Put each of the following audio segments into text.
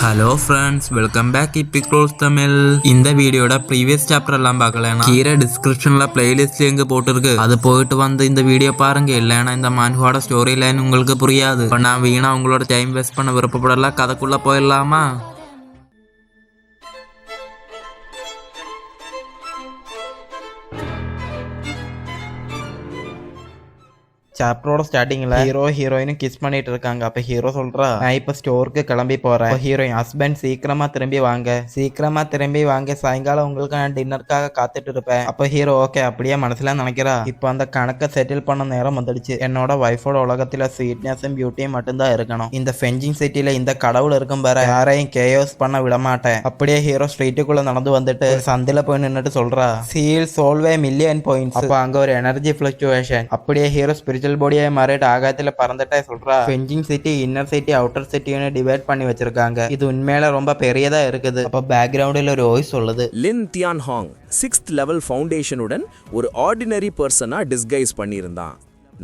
Hello friends, welcome back Epic Rolls Tamil. இந்த வீடியோட previous chapter எல்லாம் பார்க்கலாம். கீழே டிஸ்கிரிப்ஷன்ல பிளேலிஸ்ட் லிங்க் போட்டுருக்கு, அது போயிட்டு வந்து இந்த வீடியோ பாருங்க. இல்லைன்னா இந்த மான்ஹோட ஸ்டோரி லைன் உங்களுக்கு புரியாது. இப்போ நான் வீணா உங்களோட டைம் வேஸ்ட் பண்ண விருப்பப்படல. கதைக்குள்ள போயிடலாமா? சாப்டரோட ஸ்டார்டிங்ல ஹீரோ ஹீரோயினும் கிஸ் பண்ணிட்டு இருக்காங்க. அப்ப ஹீரோ சொல்றா, நான் இப்ப ஸ்டோருக்கு கிளம்பி போறேன். ஹீரோயின், ஹஸ்பண்ட் சீக்கிரமா திரும்பி வாங்க, சாயங்காலம் உங்களுக்கு நான் டின்னருக்காக காத்துட்டு இருப்பேன். அப்ப ஹீரோ ஓகே அப்படியே மனசுல நினைக்கிறா. இப்ப அந்த கணக்கை செட்டில் பண்ண நேரம் வந்துடுச்சு. என்னோட வைஃபோட உலகத்துல ஸ்வீட்னஸும் பியூட்டியும் மட்டும்தான் இருக்கணும். இந்த ஃபெஞ்சிங் சிட்டில இந்த கடவுள் இருக்கும் பாரு, யாரையும் கேயோஸ் பண்ண விட மாட்டேன். அப்படியே ஹீரோ ஸ்ட்ரீட்டுக்குள்ள நடந்து வந்துட்டு சந்தில போய் நின்னுட்டு சொல்றா, சீல் சோல்வே மில்லியன் பாயிண்ட்ஸ். அப்ப அங்க ஒரு எனர்ஜி பிளக்சுவேஷன். அப்படியே ஹீரோ ஸ்பிரிச்சுவல் பாடியை மாறிட்டு ஆகாயத்துல பறந்துட்டே சொல்றா, fencing city inner city outer சிட்டின்னு டிவைட் பண்ணி வச்சிருக்காங்க. இது உண்மையில ரொம்ப பெரியதா இருக்குது. அப்ப பேக்ரவுண்டில் ஒரு வாய்ஸ் சொல்லுது, லின் தியான் ஹாங் 6th லெவல் ஃபவுண்டேஷனுடன் ஒரு ஆர்டினரி பர்சனா டிஸ்கைஸ் பண்ணியிருந்தான்.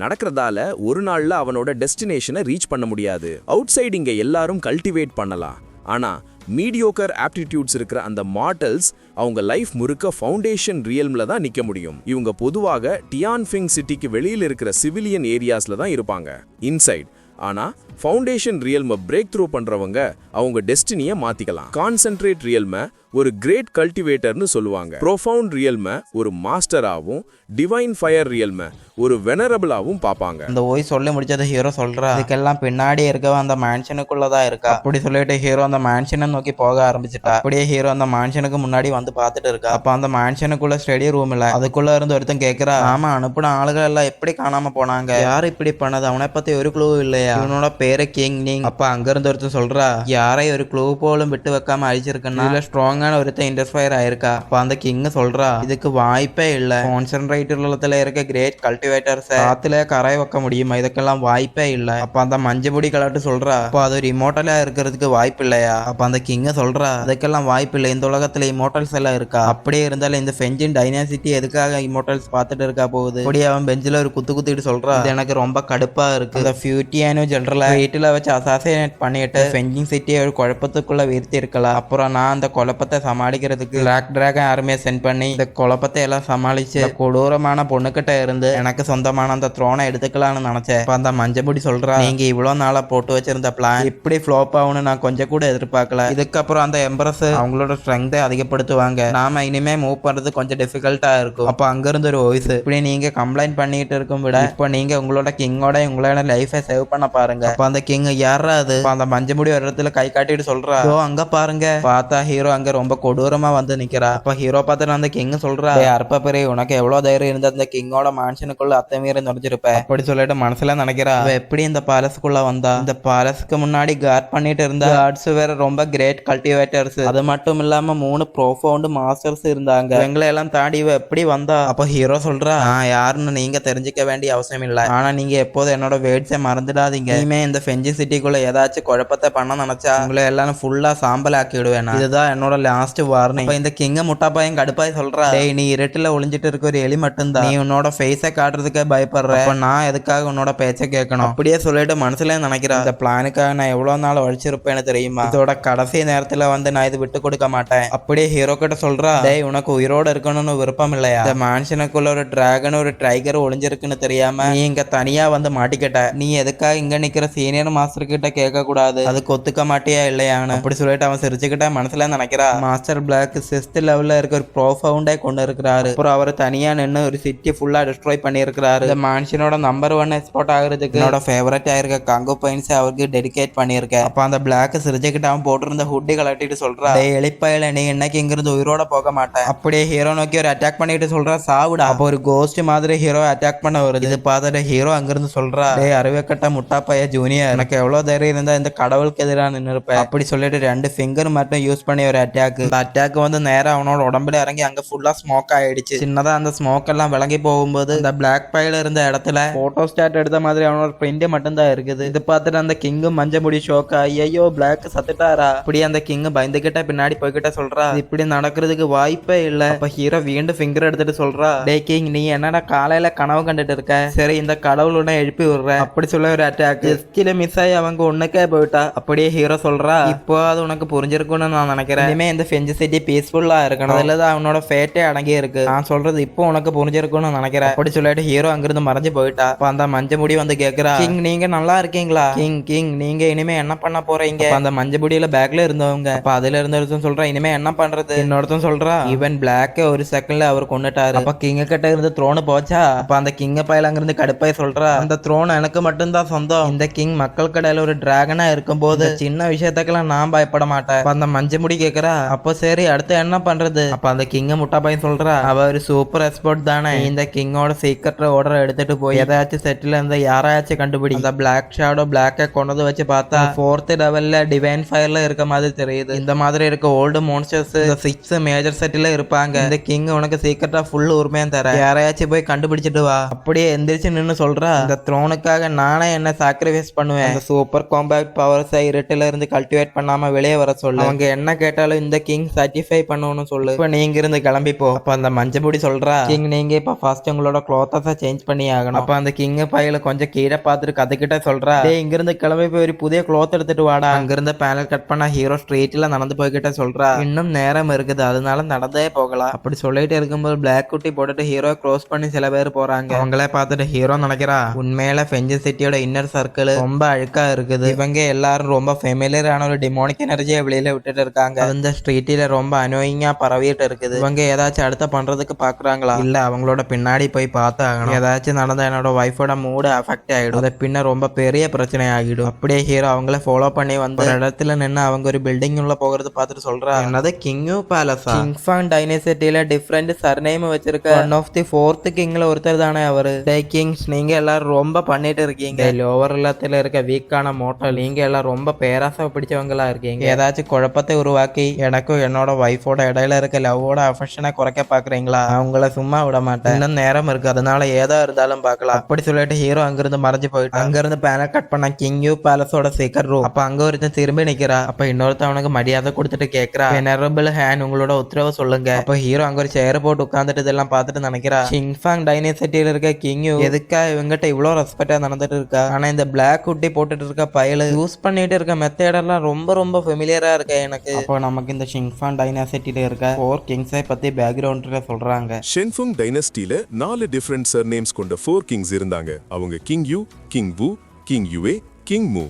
நடக்கிறதால ஒரு நாள்ல அவனோட டெஸ்டினேஷனை ரீச் பண்ண முடியாது. அவுட் சைடு இங்க எல்லாரும் கல்டிவேட் பண்ணலாம், ஆனா மீடியோக்கர் ஆப்டிடியூட்ஸ் இருக்கிற அந்த மார்டல்ஸ் அவங்க லைஃப் முழுக்க ஃபவுண்டேஷன் ரியல்ம்ல தான் நிக்க முடியும். இவங்க பொதுவாக டியான்ஃபிங் சிட்டிக்கு வெளியில் இருக்கிற சிவிலியன் ஏரியாஸ்ல தான் இருப்பாங்க, இன்சைட். ஆனா ஃபவுண்டேஷன் ரியல்மை பிரேக் த்ரூ பண்றவங்க அவங்க டெஸ்டினியை மாத்திக்கலாம். கான்சென்ட்ரேட் ரியல்மை ஒரு கிரேட் கல்டிவேட்டர்னு சொல்லுவாங்க. ப்ரோஃபவுண்ட் ரியல்மை ஒரு மாஸ்டராகவும், டிவைன் ஃபயர் ரியல்மை ஒரு வெனரபிளாவும் பார்ப்பாங்க. இந்த ஓய் சொல்லி முடிச்சது ஹீரோ சொல்றா, இதுக்கெல்லாம் பின்னாடி இருக்கவ அந்த மேன்ஷனுக்குள்ளதான் இருக்கா. அப்படி சொல்லிட்டு ஹீரோ அந்த மேன்ஷனை நோக்கி போக ஆரம்பிச்சுட்டா. அப்படியே ஹீரோ அந்த மேன்ஷனுக்கு முன்னாடி வந்து பார்த்துட்டு இருக்கா. அப்ப அந்த மேன்ஷனுக்குள்ள ஸ்டடி ரூம் இல்ல, அதுக்குள்ள இருந்து ஒருத்தன் கேட்கிறா, ஆமா அனுப்புன ஆளுகள் எல்லாம் எப்படி காணாம போனாங்க, யாரு இப்படி பண்ணது, அவனை பத்தி ஒரு க்ளூ இல்லையா, இவனோட பேரு கிங் நிங். அப்ப அங்க இருந்து ஒருத்தன் சொல்றா, யாரையும் ஒரு க்ளூ போலும் விட்டு வைக்காம அழிச்சிருக்குன்னா இதுல ஸ்ட்ராங்கான ஒருத்தன் இன்டர்ஃபயர் ஆயிருக்கா. அப்ப அந்த கிங் சொல்றா, இதுக்கு வாய்ப்பே இல்ல, கான்சென்ட்ரேட் உலகத்துல இருக்க கிரேட் கல்டிவேட்டர்ஸ் காத்துல கரை வைக்க முடியுமா, இதுக்கெல்லாம் வாய்ப்பே இல்ல. அப்ப அந்த மஞ்சமுடி கலாட்டு சொல்றா, அப்ப அது ஒரு இமோட்டலா இருக்கிறதுக்கு வாய்ப்பு இல்லையா. அப்ப அந்த கிங் சொல்றா, அதுக்கெல்லாம் வாய்ப்பு இல்லை, இந்த உலகத்துல இமோட்டல்ஸ் எல்லாம் இருக்கா. அப்படியே இருந்தாலும் இந்த ஃபெஞ்சின் டைனாசிட்டி எதுக்காக இமோட்டல்ஸ் பார்த்துட்டு இருக்கா போகுது. அப்படி அவன் பெஞ்சில ஒரு குத்திட்டு சொல்றா, இது எனக்கு ரொம்ப கடுப்பா இருக்கு. இந்த ஃபியூட்டியானோ ஜெனரல் வீட்டுல வச்சு அசாசினேட் பண்ணிட்டு ஃபெஞ்சிங் சிட்டியை ஒரு குழப்பத்துக்குள்ள வீர்த்தி இருக்கலாம். அப்புறம் நான் அந்த குழப்பத்தை சமாளிக்கிறதுக்கு பிளாக் டிராகன் ஆர்மியை சென்ட் பண்ணி இந்த குழப்பத்தை எல்லாம் சமாளிச்சு கொடூரமான பொண்ணுகிட்ட இருந்து எனக்கு சொந்தமான அந்த த்ரோனை எடுத்துக்கலாம்னு நினைச்சேன். அந்த மஞ்சமுடி சொல்றா, நீங்க இவ்வளவு நாளா போட்டு வச்சிருந்த பிளான் இப்படி ஃப்ளாப் ஆகும்னு நான் கொஞ்சம் கூட எதிர்பார்க்கல. இதுக்கப்புறம் அந்த எம்பரஸ் அவங்களோட ஸ்ட்ரெங்தை அதிகப்படுத்துவாங்க, நாம இனிமே மூவ் பண்றது கொஞ்சம் டிஃபிகல்ட்டா இருக்கும். அப்ப அங்க இருந்து ஒரு வாய்ஸ், இப்படி நீங்க கம்ப்ளைண்ட் பண்ணிட்டு இருக்கும் விட இப்ப நீங்க உங்களோட கிங்கோட உங்களோட லைஃபை சேவ் பண்ண பாருங்க. அப்ப அந்த கிங் யாரா அது, அந்த மஞ்சமுடி ஒரு இடத்துல கை காட்டிட்டு சொல்றா, அங்க பாருங்க. பார்த்தா ஹீரோ அங்க ரொம்ப கொடூரமா வந்து நிக்கிறா. அப்ப ஹீரோ பார்த்துட்டு அந்த கிங் சொல்றா, அற்ப பெரிய உனக்கு எவ்வளவு தைரியம் இருந்த அந்த கிங்கோட மான்ஷனுக்குள்ள அத்தமீறி நுழைஞ்சிருப்ப அப்படி சொல்லிட்டு மனசுல நினைக்கிறா. எப்படி இந்த பாலஸ்க்குள்ள வந்தா, இந்த பாலஸ்க்கு முன்னாடி கார்ட் பண்ணிட்டு இருந்த கார்ட்ஸ் வேற ரொம்ப கிரேட் கல்டிவேட்டர்ஸ், அது மட்டும் இல்லாம 3 ப்ரோஃபவுண்ட் மாஸ்டர்ஸ் இருந்தாங்க, எங்களை எல்லாம் தாண்டி இவ எப்படி வந்தா. அப்ப ஹீரோ சொல்றா, யாருன்னு நீங்க தெரிஞ்சுக்க வேண்டிய அவசியம் இல்லை, ஆனா நீங்க எப்போதும் என்னோட வேர்ட்ஸை மறந்துடாதீங்க. இனிமே இந்த ஃபெஞ்சிங் சிட்டிக்குள்ள ஏதாச்சும் குழப்பத்தை பண்ண நினைச்சா உங்களை எல்லாரும் ஃபுல்லா சாம்பல் ஆக்கிடுவேன், இதுதான் என்னோட லாஸ்ட் வார்னிங். இந்த கிங்க முட்டாப்பாயும் கடுப்பாய் சொல்றா, டேய் நீ இருட்டுல ஒளிஞ்சிட்டு இருக்க ஒரு எலி மட்டும்தான், நீ உன்னோட ஃபேஸை காட்டுறதுக்கே பயப்படுற, நான் எதுக்காக உன்னோட பேச்சை கேட்கணும். அப்படியே சொல்லிட்டு மனசுல நினைக்கிறேன், இந்த பிளானுக்காக நான் எவ்வளவு நாள் உழைச்சிருப்பேன்னு தெரியுமா, இதோட கடைசி நேரத்துல வந்து நான் இது விட்டு கொடுக்க மாட்டேன். அப்படியே ஹீரோ கிட்ட சொல்றா, டேய் உனக்கு உயிரோட இருக்கணும்னு விருப்பம் இல்லையா, இந்த மேன்ஷனுக்குள்ள ஒரு டிராகன் ஒரு டைகர் ஒளிஞ்சிருக்குன்னு தெரியாம நீ இங்க தனியா வந்து மாட்டிக்கிட்ட, நீ எதுக்காக இங்க நிக்கிற சீனியர் மாஸ்டர் கிட்ட கேட்க கூடாது, அதுக்கு ஒத்துக்க மாட்டியா இல்லையான்னு. அப்படி சொல்லிட்டு அவன் சிரிச்சுக்கிட்ட மனசுல நினைக்கிறா, மாஸ்டர் பிளாக் 6th லெவல்ல இருக்க ஒரு ப்ரோஃபவுண்டே கொண்டு இருக்கிறாரு. அப்புறம் அவர் தனியா நின்று ஒரு சிட்டி ஃபுல்லா டிஸ்ட்ராய் பண்ணியிருக்கிறாரு. இந்த மான்ஷனோட நம்பர் 1 எக்ஸ்போர்ட் ஆகுறதுக்கு என்னோட ஃபேவரட் ஆயிருக்க காங்கோ பாயிண்ட்ஸ் அவருக்கு டெடிகேட் பண்ணியிருக்கேன். அப்ப அந்த பிளாக் சிரிச்சுக்கிட்ட அவன் போட்டிருந்த ஹுட்டி கலட்டிட்டு சொல்றா, எலிப்பாயில நீ இன்னைக்கு இங்கிருந்து உயிரோட போக மாட்டேன். அப்படியே ஹீரோ நோக்கி ஒரு அட்டாக் பண்ணிட்டு சொல்றா, சாவுடா. அப்போ ஒரு கோஸ்ட் மாதிரி ஹீரோ அட்டாக் பண்ண வருது. இது பார்த்துட்டு ஹீரோ அங்கிருந்து சொல்றா, டேய் அறிவக்கட்ட முட்டாப்பைய ஜூனியர், எனக்கு எவ்வளவு தைரியம் இருந்தா இந்த கடவுளுக்கு எதிராக நின்று இருப்பேன். அப்படி சொல்லிட்டு 2 ஃபிங்கர் மட்டும் யூஸ் பண்ணி ஒரு அட்டாக். இந்த அட்டாக் வந்து நேரா அவனோட உடம்புல இறங்கி அங்க ஃபுல்லா ஸ்மோக் ஆயிடுச்சு. சின்னதா அந்த ஸ்மோக் எல்லாம் விளங்கி போகும்போது இந்த பிளாக் பைல இருந்த இடத்துல போட்டோ ஸ்டாட் எடுத்த மாதிரி அவனோட பிரிண்ட் மட்டும் தான் இருக்குது. இது பார்த்துட்டு அந்த கிங்கும் மஞ்ச முடி ஷோக்கா, ஐயோ பிளாக் சத்துட்டாரா. இப்படி அந்த கிங் பயந்துகிட்ட பின்னாடி போய்கிட்ட சொல்றா, இப்படி நடக்கிறதுக்கு வாய்ப்பே இல்ல. அப்ப ஹீரோ வீண்டு ஃபிங்கர் எடுத்துட்டு சொல்றா, டே கிங் நீ என்னடா காலையில கனவு கண்டுட்டு இருக்க, சரி இந்த கடவுள் உன்னை எழுப்பி விடுற. அப்படி சொல்ல ஒரு அட்டாக் பீச்சில மிஸ் ஆகி அவங்க ஒண்ணுக்கே போயிட்டா. அப்படியே ஹீரோ சொல்றா, இப்போ அது உனக்கு புரிஞ்சிருக்கும்னு நான் நினைக்கிறேன். இனிமே இந்த ஃபெஞ்ச் சிட்டி பீஸ்ஃபுல்லா இருக்கணும், அதுலதான் அவனோட ஃபேட்டே அடங்கி இருக்கு. நான் சொல்றது இப்போ உனக்கு புரிஞ்சிருக்கும்னு நினைக்கிறேன். அப்படி சொல்லிட்டு ஹீரோ அங்கிருந்து மறைஞ்சு போயிட்டா. அப்ப அந்த மஞ்ச முடி வந்து கேக்குறா, கிங் நீங்க நல்லா இருக்கீங்களா? கிங் நீங்க இனிமே என்ன பண்ண போறீங்க? அந்த மஞ்ச முடியில பேக்ல இருந்தவங்க அப்ப அதுல இருந்த ஒருத்தன் சொல்றா, இனிமே என்ன பண்றது? இன்னொருத்தன் சொல்றா, ஈவன் பிளாக் ஒரு செகண்ட்ல அவர் கொண்டுட்டாரு. அப்ப கிங்க கிட்ட இருந்து த்ரோன் போச்சா? அப்ப அந்த கிங்க பையில அங்கிருந்து கடுப்பாய் சொல்றா, அந்த த்ரோன் எனக்கு மட்டும்தான் சொந்தம். இந்த கிங் மக்கள் கடையில ஒரு டிராகனா இருக்கும்போது சின்ன விஷயத்துக்கெல்லாம் நான் பயப்பட மாட்டேன். அப்ப அந்த மஞ்ச முடி கேக்குறா, அப்போ சரி அடுத்து என்ன பண்றது? அப்ப அந்த கிங்க முட்டா பையன் சொல்றா, அவ ஒரு சூப்பர் எக்ஸ்பர்ட் தானே, இந்த கிங்கோட சீக்கிரட் ஆர்டர் எடுத்துட்டு போய் ஏதாச்சும் செட்டில் இருந்த யாராச்சும் கண்டுபிடி. அந்த பிளாக் ஷேடோ பிளாக்க கொண்டு வச்சு பார்த்தா 4th லெவல்ல டிவைன் ஃபயர்ல இருக்க மாதிரி தெரியுது. இந்த மாதிரி இருக்க ஓல்டு மோன்ஸ்டர்ஸ் 6 மேஜர் செட்டில இருப்பாங்க. இந்த கிங் உனக்கு சீக்கிரட்டா ஃபுல் உரிமையும் தர, யாரையாச்சும் போய் கண்டுபிடிச்சிட்டு வா. அப்படியே எந்திரிச்சு நின்னு சொல்றா, இந்த த்ரோனுக்காக நானே என்ன சாக்ரிஃபைஸ் பண்ணுவேன். இந்த சூப்பர் காம்பேக்ட் பவர்ஸை இருட்டுல இருந்து கல்டிவேட் பண்ணாம வெளியே வர சொல்லு. அவங்க என்ன கேட்டாலும் இந்த கிங் சர்டிஃபை பண்ணணும்னு சொல்லு. இப்ப நீங்க இருந்து கிளம்பி போ. அப்ப அந்த மஞ்சபுடி சொல்றா, கிங் நீங்க இப்ப ஃபர்ஸ்ட் உங்களோட க்ளோத்தஸை சேஞ்ச் பண்ணி ஆகணும். அப்ப அந்த கிங் பையில கொஞ்சம் கீழே பார்த்துட்டு கதைக்கிட்ட சொல்றா, இங்க இருந்து கிளம்பி போய் ஒரு புதிய க்ளோத் எடுத்துட்டு வாடா. அங்கிருந்து பேனல் கட் பண்ண ஹீரோ ஸ்ட்ரீட்ல நடந்து போய்கிட்ட சொல்றா, இன்னும் நேரம் இருக்குது அதனால நடந்தே போகலாம். அப்படி சொல்லிட்டு இருக்கும்போது பிளாக் குட்டி போட்டுட்டு ஹீரோ க்ளோஸ் பண்ணி சில பேர் போறாங்க. அவங்களே பார்த்துட்டு ஹீரோ நினைக்கிறா, உண்மையில ஃபெஞ்ச் சிட்டியோட இன்னர் சர்க்கிள் ரொம்ப அழுக்கா இருக்குது. இவங்க எல்லாரும் ரொம்ப ஃபெமிலியரான ஒரு டிமோனிக் எனர்ஜியை வெளியில விட்டுட்டு இருக்காங்க. அந்த ஸ்ட்ரீட்டில ரொம்ப அனோயிங்கா பரவிட்டு இருக்குது. இவங்க ஏதாச்சும் அடுத்த பண்றதுக்கு பாக்குறாங்களா? இல்ல அவங்களோட பின்னாடி போய் பார்த்து ஆகணும். ஏதாச்சும் நடந்தா என்னோட ஒய்ஃபோட மூடு அஃபெக்ட் ஆயிடும். அது பின்ன ரொம்ப பெரிய பிரச்சனை ஆகிடும். அப்படியே ஹீரோ அவங்கள ஃபாலோ பண்ணி வந்து ஒரு இடத்துல நின்று அவங்க ஒரு பில்டிங் உள்ள போகிறது பார்த்துட்டு சொல்றா, என்னது கிங்கு பேலஸா? கிங்ஃபாங் டைனசிட்டியில டிஃப்ரெண்ட் சர்நேம் வச்சிருக்க ஒன் ஆஃப் தி 4th கிங்ல ஒருத்தர் தானே அவரு. கிங்ஸ் நீங்க எல்லாரும் ரொம்ப பண்ணிட்டு இருக்கீங்க. லோவர் இல்லத்துல இருக்க வீக்கான மோட்டல் நீங்க எல்லாம் ரொம்ப பேராசை பிடிச்சவங்களா இருக்கீங்க. ஏதாச்சும் குழப்பத்தை உருவாக்கி எனக்கும் என்னோட ஒய்ஃபோட இடையில இருக்க லவ்வோட அஃபெக்ஷனை குறைக்க பாக்குறீங்களா? அவங்கள சும்மா விட மாட்டேன். இன்னும் நேரம் இருக்கு, அதனால ஏதா இருந்தாலும் பார்க்கலாம். அப்படி சொல்லிட்டு ஹீரோ அங்கிருந்து மறைஞ்சு போயிட்டு அங்கிருந்து பேனல் கட் பண்ண கிங் யூ பேலஸோட சீக்கிரம் ரூம். அப்ப அங்க ஒருத்தன் திரும்பி நிக்கிறா. அப்ப இன்னொருத்தன் அவனுக்கு மரியாதை கொடுத்துட்டு கேக்குறா, வெனரபிள் ஹேன் உங்களோட உத்தரவு சொல்லுங்க. அப்ப ஹீரோ அங்க ஒரு சேர் போட்டு உட்கார்ந்துட்டு இதெல்லாம் பார்த்துட்டு நினைக்கிறா, கிங்ஃபாங் டைனசிட்டியில இருக்க கிங் யூ எதுக்கா இவங்கிட்ட இவ்வளவு ரெஸ்பெக்டா நடந்துட்டு இருக்கா? ஆனா இந்த பிளாக் குட்டி போட்டுட்டு இருக்க பயலு யூஸ் பண்ணிட்டு இருக்க மெத்தடெல்லாம் ரொம்ப ரொம்ப ஃபெமிலியரா இருக்கு எனக்கு. அப்போ நமக்கு இந்த ஷிங்ஃபாங் டைனாசிட்டியில இருக்க 4 கிங்ஸை பத்தி பேக்ரவுண்ட்ல சொல்றாங்க. ஷென்ஃபுங் டைனஸ்டில 4 டிஃபரண்ட் சர்நேம்ஸ் கொண்ட 4 கிங்ஸ் இருந்தாங்க. அவங்க கிங் யூ, கிங் வு, கிங் யுவே, கிங் மூ.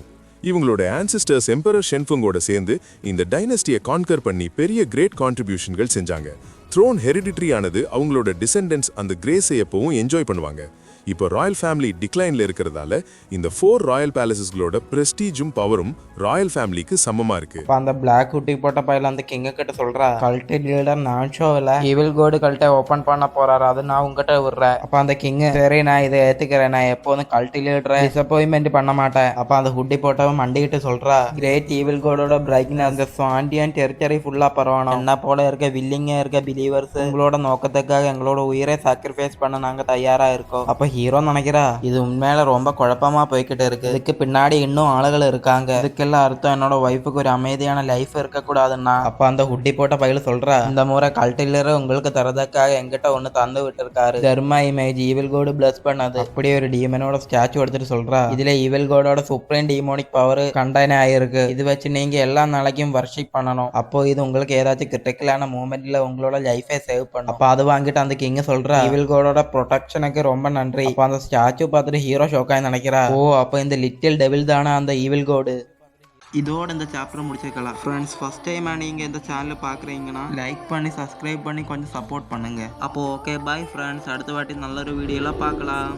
இவங்களோட ஆன்சிஸ்டர்ஸ் எம்பரர் ஷென்ஃபுங்கோட சேர்ந்து இந்த டைனஸ்டியை கான்கர் பண்ணி பெரிய கிரேட் கான்ட்ரிபியூஷன்கள் செஞ்சாங்க. த்ரோன் ஹெரிடிட்ரி ஆனது அவங்களோட டிசெண்டன்ஸ் அந்த கிரேஸை எப்பவும் என்ஜாய் பண்ணுவாங்க. இப்போ ராயல் ஃபேமிலி டிக்ளைன்ல இருக்கிறதால இந்த 4 ராயல் பேலசஸ்களோட பிரஸ்டீஜும் பவரும் ராயல் ஃபேமிலிக்கு சமமா இருக்கு. அந்த பிளாக் குட்டி போட்ட பையில அந்த கிங்க கிட்ட சொல்றா, கல்ட் லீடர் நான் ஷோவில் ஈவில் கோடு கல்ட்டை ஓபன் பண்ண போறாரு, அது நான் உங்ககிட்ட விடுறேன். அப்ப அந்த கிங் சரி நான் இதை ஏத்துக்கிறேன், நான் எப்போதும் கல்ட் லீடரை டிசப்பாயின்மெண்ட் பண்ண மாட்டேன். அப்ப அந்த ஹுட்டி போட்டவன் மண்டிக்கிட்டு சொல்றா, கிரேட் ஈவில் கோடோட பிரைட்னஸ் அந்த ஸ்வாண்டியன் டெரிட்டரி ஃபுல்லா பரவணும். என்ன போல இருக்க வில்லிங்கா இருக்க பிலீவர்ஸ் உங்களோட நோக்கத்துக்காக எங்களோட உயிரை சாக்ரிஃபைஸ் பண்ண நாங்க தயாரா இருக்கோம். அப்ப ஹீரோ நினைக்கிறா, இது உண்மையில ரொம்ப குழப்பமா போய்கிட்டு இருக்கு. இதுக்கு பின்னாடி இன்னும் ஆளுகள் இருக்காங்க. இதுக்கெல்லாம் அர்த்தம் என்னோட ஒய்ஃபுக்கு ஒரு அமைதியான லைஃப் இருக்க கூடாதுன்னா. அப்ப அந்த ஹுட்டி போட்ட பையில சொல்றா, இந்த முறை கல்டிலர் உங்களுக்கு தரதுக்காக எங்கிட்ட ஒண்ணு தந்து விட்டு இருக்காரு. தர்மா இமேஜ் ஈவில் கோடு பிளஸ் பண்ணது. அப்படியே ஒரு டீமனோட ஸ்டாச்சு எடுத்துட்டு சொல்றா, இதுல ஈவில் கோடோட சுப்ரீம் டீமோனிக் பவர் கண்டெய்ன் ஆயிருக்கு. இது வச்சு நீங்க எல்லா நாளைக்கும் வர்ஷிப் பண்ணணும். அப்போ இது உங்களுக்கு ஏதாச்சும் கிரிட்டிக்கலான மூமெண்ட்ல உங்களோட லைஃபை சேவ் பண்ணும். அப்ப அது வாங்கிட்டு அந்த கிங் சொல்றா, ஈவில் கோடோட ப்ரொடெக்ஷனுக்கு ரொம்ப நன்றி. அப்ப அந்த ஸ்டாச்சு பார்த்துட்டு ஹீரோ ஷோக்காய் நினைக்கிறா, ஓ அப்போ இந்த லிட்டில் டெவில் தானே அந்த ஈவில் கோடு. இதோட இந்த சாப்டர் முடிச்சிருக்கலாம் ஃப்ரெண்ட்ஸ். ஃபர்ஸ்ட் டைம் நீங்கள் இந்த சேனல் பார்க்குறீங்கன்னா லைக் பண்ணி சப்ஸ்கிரைப் பண்ணி கொஞ்சம் சப்போர்ட் பண்ணுங்கள். அப்போ ஓகே பாய் ஃப்ரெண்ட்ஸ், அடுத்த வாட்டி நல்ல ஒரு வீடியோலாம் பார்க்கலாம்.